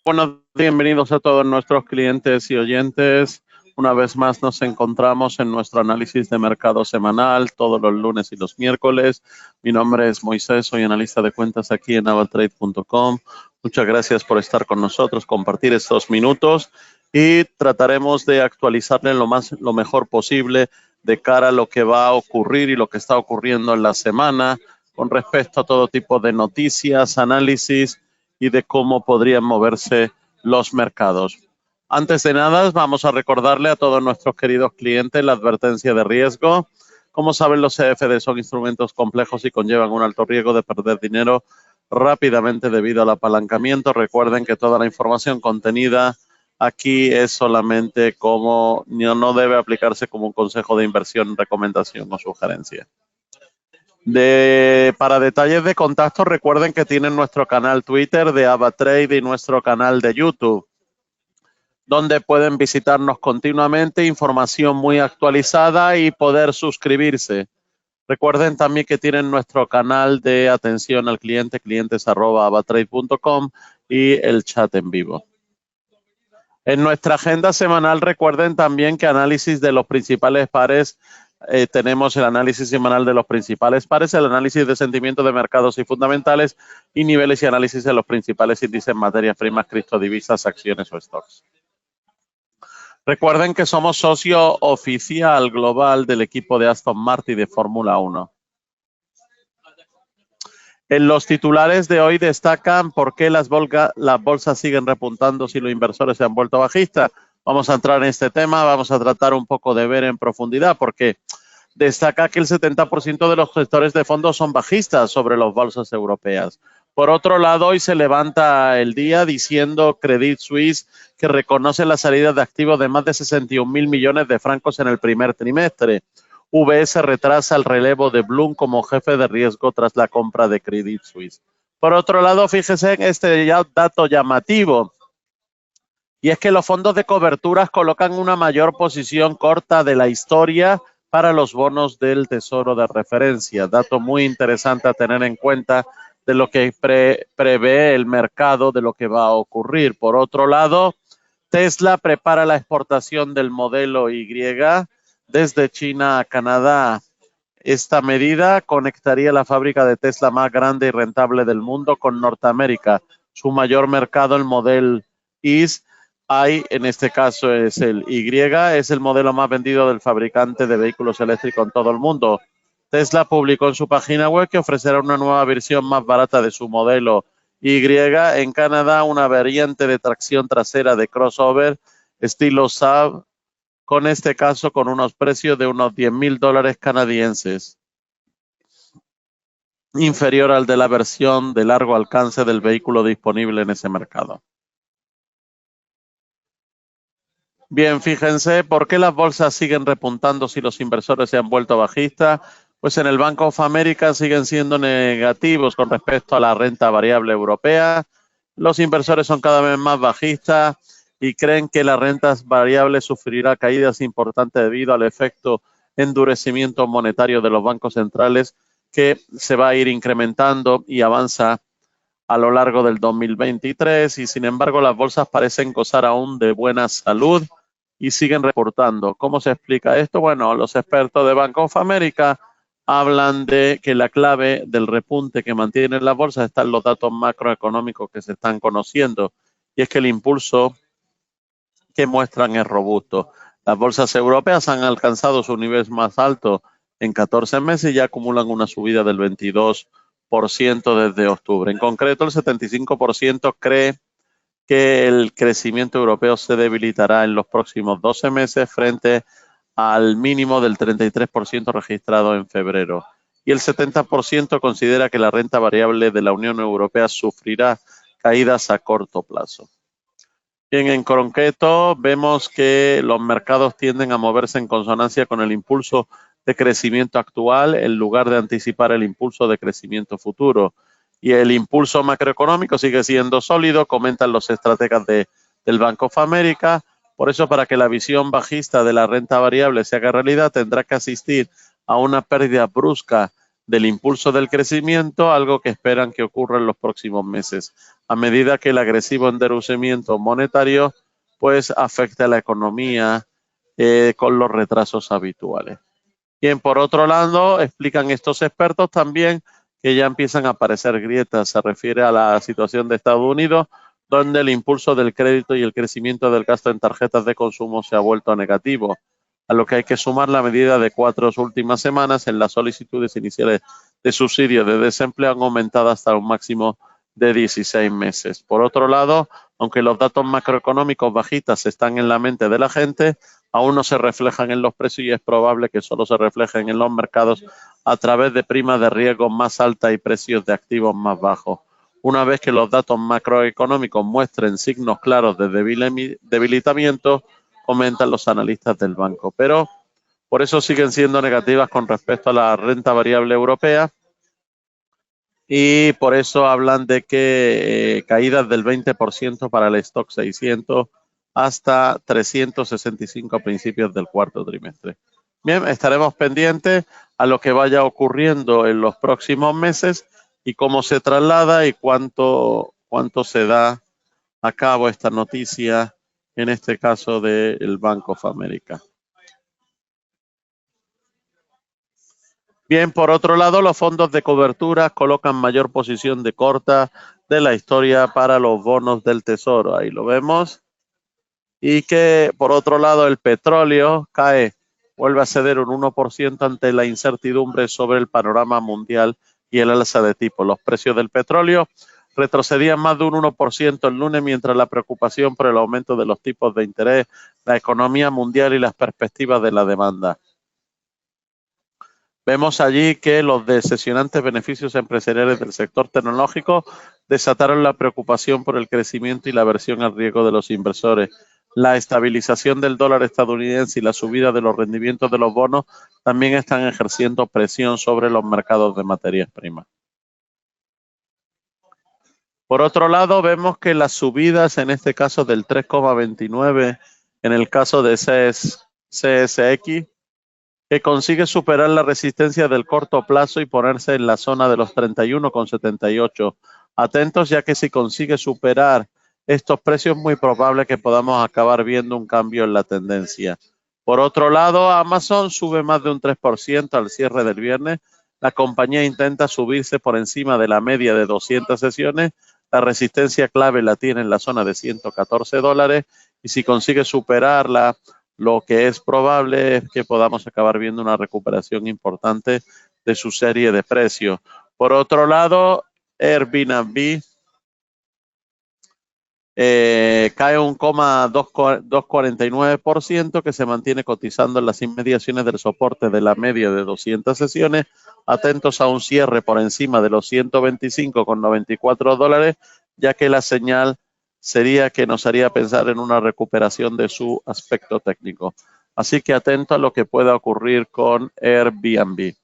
Bueno, bienvenidos a todos nuestros clientes y oyentes. Una vez más nos encontramos en nuestro análisis de mercado semanal todos los lunes y los miércoles. Mi nombre es Moisés, soy analista de cuentas aquí en avatrade.com. Muchas gracias por estar con nosotros, compartir estos minutos y trataremos de actualizarle lo mejor posible de cara a lo que va a ocurrir y lo que está ocurriendo en la semana con respecto a todo tipo de noticias, análisis y de cómo podrían moverse los mercados. Antes de nada, vamos a recordarle a todos nuestros queridos clientes la advertencia de riesgo. Como saben, los CFD son instrumentos complejos y conllevan un alto riesgo de perder dinero rápidamente debido al apalancamiento. Recuerden que toda la información contenida aquí es solamente como, no debe aplicarse como un consejo de inversión, recomendación o sugerencia. Para detalles de contacto, recuerden que tienen nuestro canal Twitter de AvaTrade y nuestro canal de YouTube, donde pueden visitarnos continuamente, información muy actualizada y poder suscribirse. Recuerden también que tienen nuestro canal de atención al cliente, clientes@avatrade.com y el chat en vivo. En nuestra agenda semanal, recuerden también que análisis de los principales pares. Tenemos el análisis semanal de los principales pares, el análisis de sentimiento de mercados y fundamentales y niveles y análisis de los principales índices en materias primas, criptodivisas, acciones o stocks. Recuerden que somos socio oficial global del equipo de Aston Martin de Fórmula 1. En los titulares de hoy destacan por qué las bolsas siguen repuntando si los inversores se han vuelto bajistas. Vamos a entrar en este tema, vamos a tratar un poco de ver en profundidad porque destaca que el 70% de los gestores de fondos son bajistas sobre las bolsas europeas. Por otro lado, hoy se levanta el día diciendo Credit Suisse que reconoce la salida de activos de más de 61.000 millones de francos en el primer trimestre. UBS retrasa el relevo de Bloom como jefe de riesgo tras la compra de Credit Suisse. Por otro lado, fíjese en este dato llamativo. Y es que los fondos de coberturas colocan una mayor posición corta de la historia para los bonos del tesoro de referencia. Dato muy interesante a tener en cuenta de lo que prevé el mercado, de lo que va a ocurrir. Por otro lado, Tesla prepara la exportación del modelo Y desde China a Canadá. Esta medida conectaría la fábrica de Tesla más grande y rentable del mundo con Norteamérica. Su mayor mercado, el modelo Y, en este caso es el Y, es el modelo más vendido del fabricante de vehículos eléctricos en todo el mundo. Tesla publicó en su página web que ofrecerá una nueva versión más barata de su modelo Y en Canadá, una variante de tracción trasera de crossover estilo Saab, con este caso con unos precios de unos $10,000 canadienses, inferior al de la versión de largo alcance del vehículo disponible en ese mercado. Bien, fíjense, ¿por qué las bolsas siguen repuntando si los inversores se han vuelto bajistas? Pues en el Bank of America siguen siendo negativos con respecto a la renta variable europea. Los inversores son cada vez más bajistas y creen que la renta variable sufrirá caídas importantes debido al efecto endurecimiento monetario de los bancos centrales que se va a ir incrementando y avanza a lo largo del 2023 y sin embargo las bolsas parecen gozar aún de buena salud y siguen reportando. ¿Cómo se explica esto? Bueno, los expertos de Bank of America hablan de que la clave del repunte que mantienen las bolsas está en los datos macroeconómicos que se están conociendo y es que el impulso que muestran es robusto. Las bolsas europeas han alcanzado su nivel más alto en 14 meses y ya acumulan una subida del 22% desde octubre. En concreto, el 75% cree que el crecimiento europeo se debilitará en los próximos 12 meses frente al mínimo del 33% registrado en febrero. Y el 70% considera que la renta variable de la Unión Europea sufrirá caídas a corto plazo. Bien, en concreto, vemos que los mercados tienden a moverse en consonancia con el impulso de crecimiento actual en lugar de anticipar el impulso de crecimiento futuro. Y el impulso macroeconómico sigue siendo sólido, comentan los estrategas del Bank of America. Por eso, para que la visión bajista de la renta variable se haga realidad, tendrá que asistir a una pérdida brusca del impulso del crecimiento, algo que esperan que ocurra en los próximos meses. a medida que el agresivo endurecimiento monetario pues afecta a la economía con los retrasos habituales. Bien, por otro lado, explican estos expertos también que ya empiezan a aparecer grietas. Se refiere a la situación de Estados Unidos, donde el impulso del crédito y el crecimiento del gasto en tarjetas de consumo se ha vuelto negativo, a lo que hay que sumar la medida de 4 últimas semanas en las solicitudes iniciales de subsidio de desempleo han aumentado hasta un máximo de 16 meses. Por otro lado, aunque los datos macroeconómicos bajistas están en la mente de la gente, aún no se reflejan en los precios y es probable que solo se reflejen en los mercados a través de primas de riesgo más altas y precios de activos más bajos. Una vez que los datos macroeconómicos muestren signos claros de debilitamiento, comentan los analistas del banco. Pero por eso siguen siendo negativas con respecto a la renta variable europea y por eso hablan de que caídas del 20% para el stock 600 hasta 365 a principios del cuarto trimestre. Bien, estaremos pendientes a lo que vaya ocurriendo en los próximos meses y cómo se traslada y cuánto se da a cabo esta noticia, en este caso del Bank of America. Bien, por otro lado, los fondos de cobertura colocan mayor posición de corta de la historia para los bonos del Tesoro. Ahí lo vemos. Y que, por otro lado, el petróleo cae, vuelve a ceder un 1% ante la incertidumbre sobre el panorama mundial y el alza de tipos. Los precios del petróleo retrocedían más de un 1% el lunes, mientras la preocupación por el aumento de los tipos de interés, la economía mundial y las perspectivas de la demanda. Vemos allí que los decepcionantes beneficios empresariales del sector tecnológico desataron la preocupación por el crecimiento y la aversión al riesgo de los inversores. La estabilización del dólar estadounidense y la subida de los rendimientos de los bonos también están ejerciendo presión sobre los mercados de materias primas. Por otro lado, vemos que las subidas, en este caso del 3,29, en el caso de CSX, que consigue superar la resistencia del corto plazo y ponerse en la zona de los 31,78. Atentos, ya que si consigue superar estos precios, es muy probable que podamos acabar viendo un cambio en la tendencia. Por otro lado, Amazon sube más de un 3% al cierre del viernes. La compañía intenta subirse por encima de la media de 200 sesiones. La resistencia clave la tiene en la zona de $114 y si consigue superarla, lo que es probable es que podamos acabar viendo una recuperación importante de su serie de precios. Por otro lado, Airbnb cae un 2,49%, que se mantiene cotizando en las inmediaciones del soporte de la media de 200 sesiones. Atentos a un cierre por encima de los $125,94, ya que la señal sería que nos haría pensar en una recuperación de su aspecto técnico. Así que atento a lo que pueda ocurrir con Airbnb.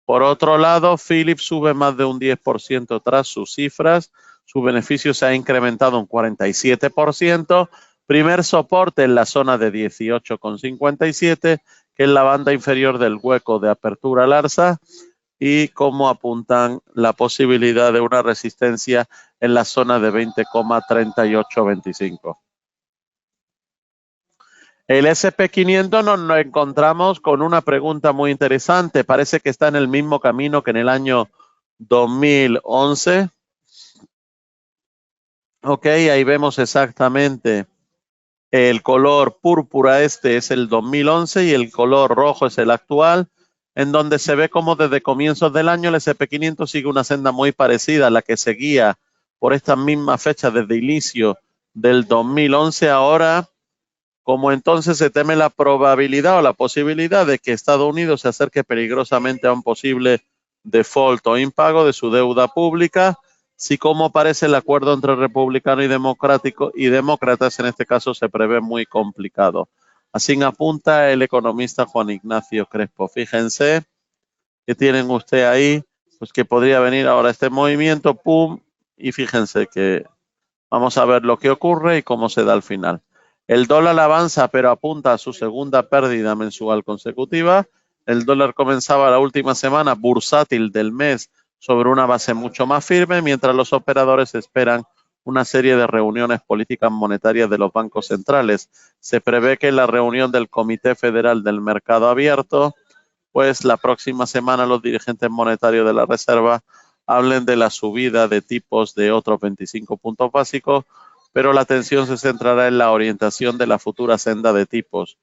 Por otro lado, Philips sube más de un 10% tras sus cifras. Su beneficio se ha incrementado un 47%. Primer soporte en la zona de 18,57, que es la banda inferior del hueco de apertura al alza, y como apuntan la posibilidad de una resistencia en la zona de 20,3825. El SP500 nos encontramos con una pregunta muy interesante. Parece que está en el mismo camino que en el año 2011. Ok, ahí vemos exactamente el color púrpura, este es el 2011 y el color rojo es el actual, en donde se ve como desde comienzos del año el SP500 sigue una senda muy parecida a la que seguía por estas mismas fechas desde inicio del 2011. Ahora, como entonces se teme la probabilidad o la posibilidad de que Estados Unidos se acerque peligrosamente a un posible default o impago de su deuda pública, si como parece el acuerdo entre republicanos y demócratas en este caso se prevé muy complicado. Así apunta el economista Juan Ignacio Crespo. Fíjense que tienen usted ahí, pues que podría venir ahora este movimiento, pum, y fíjense que vamos a ver lo que ocurre y cómo se da al final. El dólar avanza, pero apunta a su segunda pérdida mensual consecutiva. El dólar comenzaba la última semana bursátil del mes sobre una base mucho más firme, mientras los operadores esperan una serie de reuniones políticas monetarias de los bancos centrales. Se prevé que en la reunión del Comité Federal del Mercado Abierto, pues la próxima semana los dirigentes monetarios de la Reserva hablen de la subida de tipos de otros 25 puntos básicos, pero la atención se centrará en la orientación de la futura senda de tipos.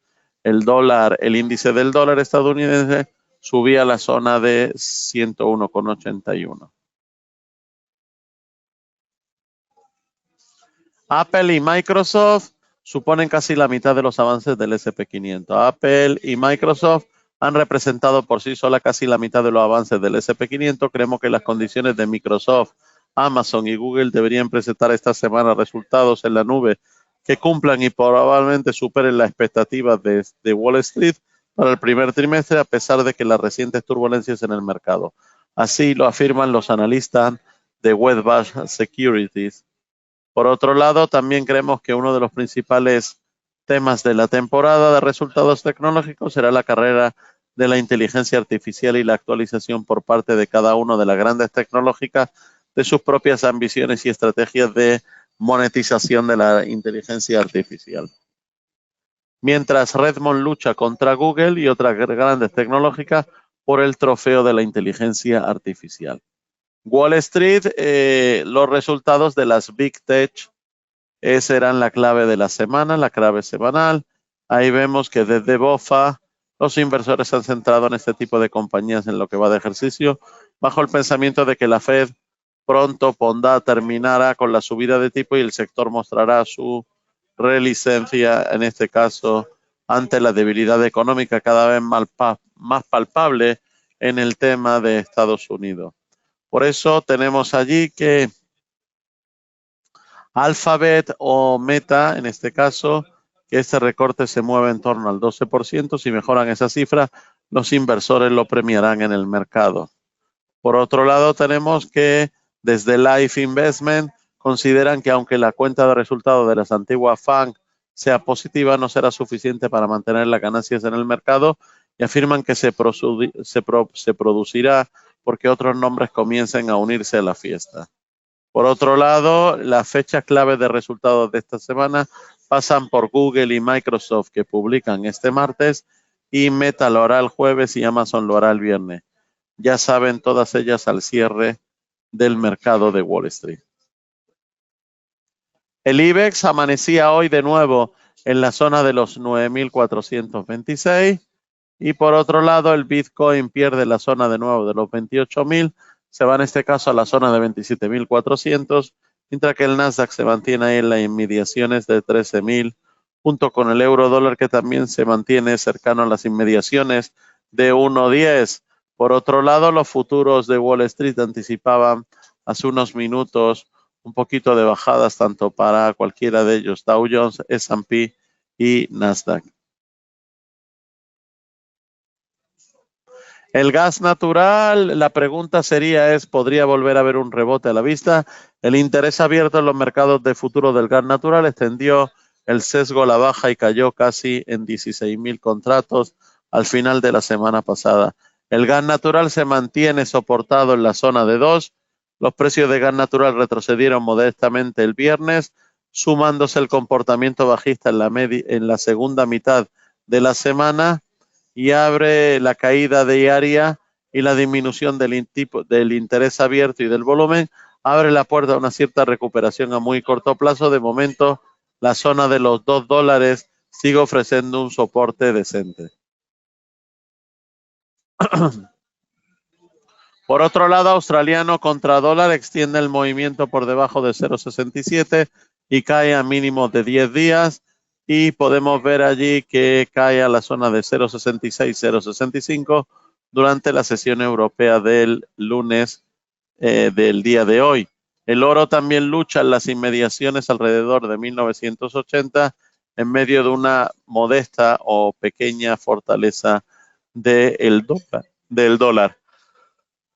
El índice del dólar estadounidense subía a la zona de 101,81. Apple y Microsoft suponen casi la mitad de los avances del SP500. Apple y Microsoft han representado por sí sola casi la mitad de los avances del SP500. Creemos que las condiciones de Microsoft, Amazon y Google deberían presentar esta semana resultados en la nube que cumplan y probablemente superen las expectativas de Wall Street para el primer trimestre, a pesar de que las recientes turbulencias en el mercado. Así lo afirman los analistas de Wedbush Securities. Por otro lado, también creemos que uno de los principales temas de la temporada de resultados tecnológicos será la carrera de la inteligencia artificial y la actualización por parte de cada una de las grandes tecnológicas de sus propias ambiciones y estrategias de monetización de la inteligencia artificial. Mientras Redmond lucha contra Google y otras grandes tecnológicas por el trofeo de la inteligencia artificial. Wall Street, los resultados de las Big Tech serán la clave de la semana, la clave semanal. Ahí vemos que desde BofA los inversores se han centrado en este tipo de compañías en lo que va de ejercicio, bajo el pensamiento de que la Fed pronto terminará con la subida de tipo y el sector mostrará su relicencia, en este caso, ante la debilidad económica cada vez más palpable en el tema de Estados Unidos. Por eso tenemos allí que Alphabet o Meta, en este caso, que este recorte se mueve en torno al 12%. Si mejoran esa cifra, los inversores lo premiarán en el mercado. Por otro lado, tenemos que desde Life Investment consideran que aunque la cuenta de resultados de las antiguas FANG sea positiva, no será suficiente para mantener las ganancias en el mercado y afirman que se producirá porque otros nombres comiencen a unirse a la fiesta. Por otro lado, las fechas clave de resultados de esta semana pasan por Google y Microsoft, que publican este martes, y Meta lo hará el jueves y Amazon lo hará el viernes. Ya saben, todas ellas al cierre del mercado de Wall Street. El IBEX amanecía hoy de nuevo en la zona de los 9.426 y por otro lado el Bitcoin pierde la zona de nuevo de los 28.000, se va en este caso a la zona de 27.400, mientras que el Nasdaq se mantiene ahí en las inmediaciones de 13.000, junto con el euro dólar que también se mantiene cercano a las inmediaciones de 1.10. Por otro lado, los futuros de Wall Street anticipaban hace unos minutos un poquito de bajadas tanto para cualquiera de ellos, Dow Jones, S&P y Nasdaq. El gas natural, la pregunta sería ¿podría volver a haber un rebote a la vista? El interés abierto en los mercados de futuro del gas natural extendió el sesgo a la baja y cayó casi en 16.000 contratos al final de la semana pasada. El gas natural se mantiene soportado en la zona de 2. Los precios de gas natural retrocedieron modestamente el viernes, sumándose el comportamiento bajista en la segunda mitad de la semana, y abre la caída diaria y la disminución del interés abierto y del volumen, abre la puerta a una cierta recuperación a muy corto plazo. De momento, la zona de los $2 sigue ofreciendo un soporte decente. Por otro lado, australiano contra dólar extiende el movimiento por debajo de 0,67 y cae a mínimos de 10 días. Y podemos ver allí que cae a la zona de 0,66, 0,65 durante la sesión europea del lunes del día de hoy. El oro también lucha en las inmediaciones alrededor de 1980 en medio de una modesta o pequeña fortaleza del dólar.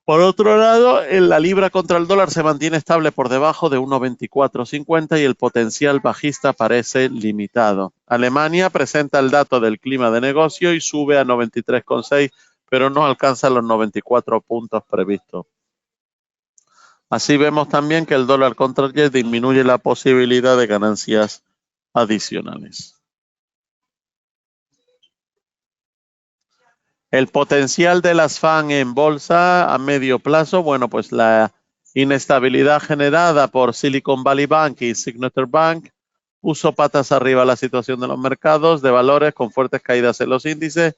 Por otro lado, la libra contra el dólar se mantiene estable por debajo de 1,2450 y el potencial bajista parece limitado. Alemania presenta el dato del clima de negocio y sube a 93,6, pero no alcanza los 94 puntos previstos. Así vemos también que el dólar contra el yen disminuye la posibilidad de ganancias adicionales. El potencial de las FAN en bolsa a medio plazo, bueno, pues la inestabilidad generada por Silicon Valley Bank y Signature Bank puso patas arriba la situación de los mercados de valores con fuertes caídas en los índices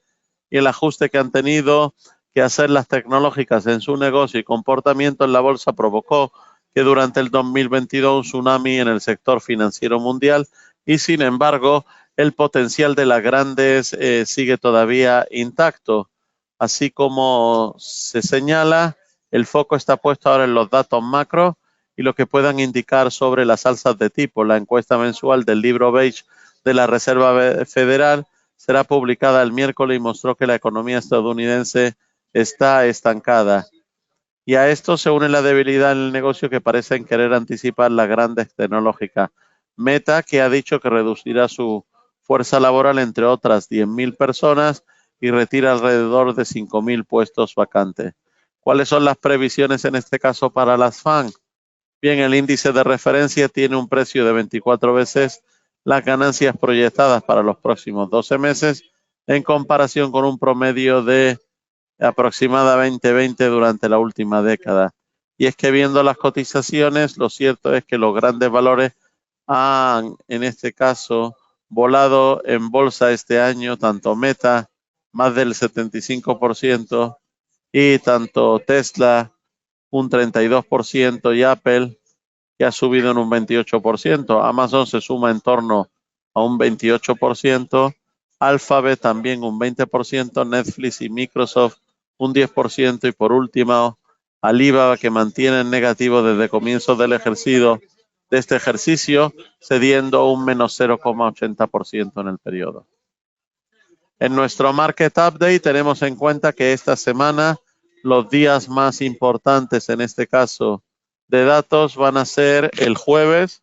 y el ajuste que han tenido que hacer las tecnológicas en su negocio y comportamiento en la bolsa provocó que durante el 2022 un tsunami en el sector financiero mundial y sin embargo el potencial de las grandes sigue todavía intacto. Así como se señala, el foco está puesto ahora en los datos macro y lo que puedan indicar sobre las alzas de tipo. La encuesta mensual del libro beige de la Reserva Federal será publicada el miércoles y mostró que la economía estadounidense está estancada. Y a esto se une la debilidad en el negocio que parecen querer anticipar las grandes tecnológicas. Meta, que ha dicho que reducirá su fuerza laboral entre otras 10.000 personas y retira alrededor de 5.000 puestos vacantes. ¿Cuáles son las previsiones en este caso para las FAN? Bien, el índice de referencia tiene un precio de 24 veces las ganancias proyectadas para los próximos 12 meses en comparación con un promedio de aproximadamente 20 durante la última década. Y es que viendo las cotizaciones, lo cierto es que los grandes valores han, en este caso, volado en bolsa este año, tanto Meta, más del 75%, y tanto Tesla, un 32%, y Apple, que ha subido en un 28%. Amazon se suma en torno a un 28%, Alphabet también un 20%, Netflix y Microsoft un 10%, y por último, Alibaba, que mantiene en negativo desde comienzos del ejercicio de este ejercicio, cediendo un menos 0,80% en el periodo. En nuestro Market Update tenemos en cuenta que esta semana los días más importantes, en este caso de datos, van a ser el jueves,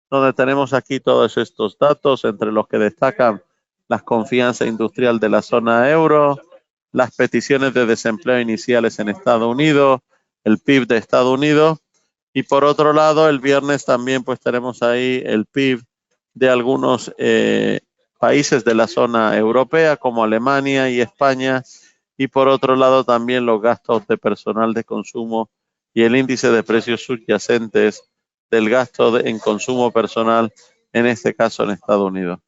donde tenemos aquí todos estos datos, entre los que destacan las confianzas industrial de la zona euro, las peticiones de desempleo iniciales en Estados Unidos, el PIB de Estados Unidos, y por otro lado, el viernes también pues tenemos ahí el PIB de algunos países de la zona europea como Alemania y España, y por otro lado también los gastos de personal de consumo y el índice de precios subyacentes del gasto en consumo personal, en este caso en Estados Unidos.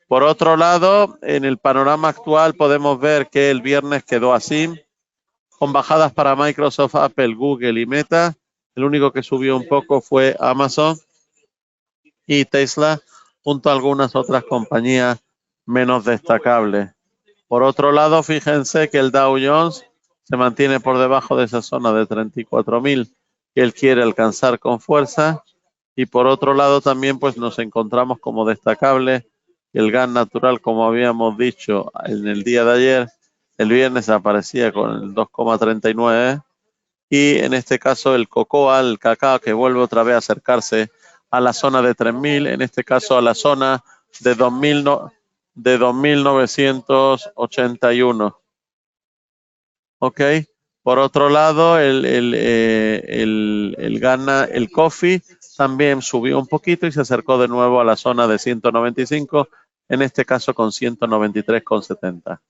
Por otro lado, en el panorama actual podemos ver que el viernes quedó así, con bajadas para Microsoft, Apple, Google y Meta. El único que subió un poco fue Amazon y Tesla, junto a algunas otras compañías menos destacables. Por otro lado, fíjense que el Dow Jones se mantiene por debajo de esa zona de 34.000 que él quiere alcanzar con fuerza. Y por otro lado también pues nos encontramos como destacable el gas natural, como habíamos dicho en el día de ayer, el viernes aparecía con el 2,39 y en este caso el cocoa, el cacao, que vuelve otra vez a acercarse a la zona de 3.000, en este caso a la zona de 2.981. Ok. Por otro lado, el coffee también subió un poquito y se acercó de nuevo a la zona de 195, en este caso con 193,70.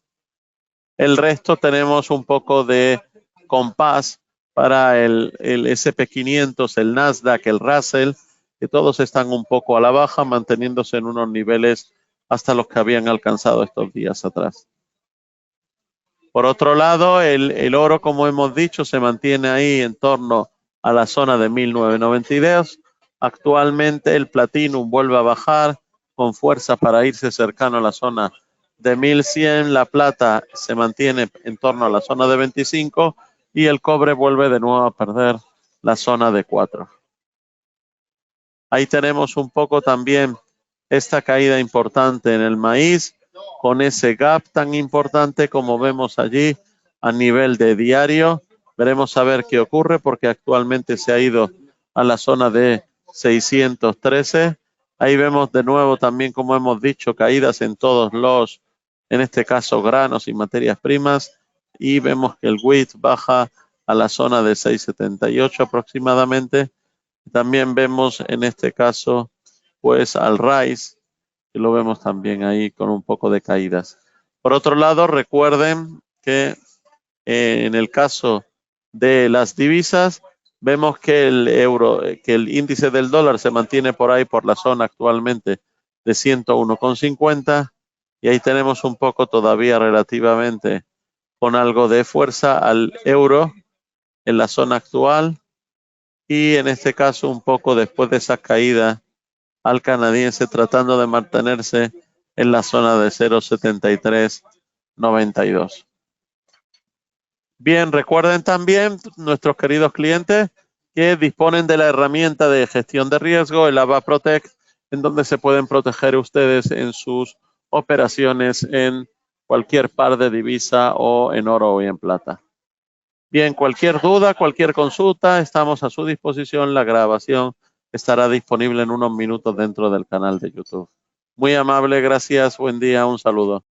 El resto tenemos un poco de compás para el SP500, el Nasdaq, el Russell, que todos están un poco a la baja, manteniéndose en unos niveles hasta los que habían alcanzado estos días atrás. Por otro lado, el oro, como hemos dicho, se mantiene ahí en torno a la zona de 1.992. Actualmente el Platinum vuelve a bajar con fuerza para irse cercano a la zona de 1.100. La plata se mantiene en torno a la zona de 25 y el cobre vuelve de nuevo a perder la zona de 4. Ahí tenemos un poco también esta caída importante en el maíz, con ese gap tan importante como vemos allí a nivel de diario. Veremos a ver qué ocurre porque actualmente se ha ido a la zona de 613. Ahí vemos de nuevo también, como hemos dicho, caídas en todos los, en este caso, granos y materias primas. Y vemos que el wheat baja a la zona de 6.78 aproximadamente. También vemos en este caso pues al RAIS, que lo vemos también ahí con un poco de caídas. Por otro lado, recuerden que en el caso de las divisas, vemos que el índice del dólar se mantiene por ahí por la zona actualmente de 101,50 y ahí tenemos un poco todavía relativamente con algo de fuerza al euro en la zona actual y en este caso un poco después de esa caída al canadiense tratando de mantenerse en la zona de 0.7392. Bien, recuerden también nuestros queridos clientes que disponen de la herramienta de gestión de riesgo, el AVA Protect, en donde se pueden proteger ustedes en sus operaciones en cualquier par de divisa o en oro o en plata. Bien, cualquier duda, cualquier consulta, estamos a su disposición. La grabación estará disponible en unos minutos dentro del canal de YouTube. Muy amable, gracias, buen día, un saludo.